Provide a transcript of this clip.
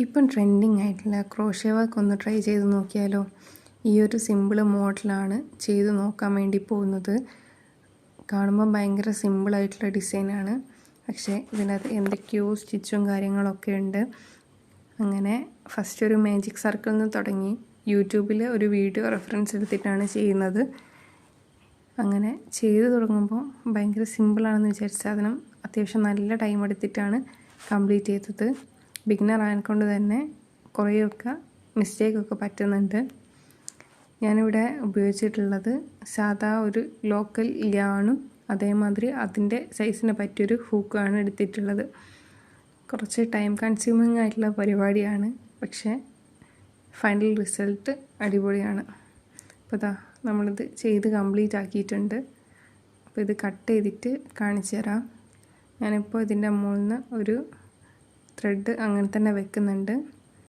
ഇപ്പം ട്രെൻഡിങ് ആയിട്ടുള്ള crochet work ഒന്ന് ട്രൈ ചെയ്ത് നോക്കിയാലോ. ഈ ഒരു സിമ്പിൾ മോഡലാണ് ചെയ്ത് നോക്കാൻ വേണ്ടി പോകുന്നത്. കാണുമ്പോൾ ഭയങ്കര സിമ്പിളായിട്ടുള്ള ഡിസൈനാണ്, പക്ഷേ ഇതിനകത്ത് എന്തൊക്കെയോ സ്റ്റിച്ചും കാര്യങ്ങളൊക്കെ ഉണ്ട്. അങ്ങനെ ഫസ്റ്റ് ഒരു മാജിക് സർക്കിളിൽ നിന്ന് തുടങ്ങി യൂട്യൂബിൽ ഒരു വീഡിയോ റെഫറൻസ് എടുത്തിട്ടാണ് ചെയ്യുന്നത്. അങ്ങനെ ചെയ്ത് തുടങ്ങുമ്പോൾ ഭയങ്കര സിമ്പിളാണെന്ന് വിചാരിച്ച സാധനം അത്യാവശ്യം നല്ല ടൈം എടുത്തിട്ടാണ് കംപ്ലീറ്റ് ചെയ്തത്. ബിഗിനർ ആയതുകൊണ്ട് തന്നെ കുറേയൊക്കെ മിസ്റ്റേക്കൊക്കെ പറ്റുന്നുണ്ട്. ഞാനിവിടെ ഉപയോഗിച്ചിട്ടുള്ളത് സാധാ ഒരു ലോക്കൽ യാണും അതേമാതിരി അതിൻ്റെ സൈസിന് പറ്റിയൊരു ഹൂക്കാണ് എടുത്തിട്ടുള്ളത്. കുറച്ച് ടൈം കൺസ്യൂമിങ് ആയിട്ടുള്ള പരിപാടിയാണ്, പക്ഷേ ഫൈനൽ റിസൾട്ട് അടിപൊളിയാണ്. അപ്പോൾ ഇതാ നമ്മളിത് ചെയ്ത് കംപ്ലീറ്റ് ആക്കിയിട്ടുണ്ട്. അപ്പോൾ ഇത് കട്ട് ചെയ്തിട്ട് കാണിച്ചു തരാം. ഞാനിപ്പോൾ ഇതിൻ്റെ മുകളിൽ നിന്ന് ഒരു ത്രെഡ് അങ്ങനെ തന്നെ വെക്കുന്നുണ്ട്.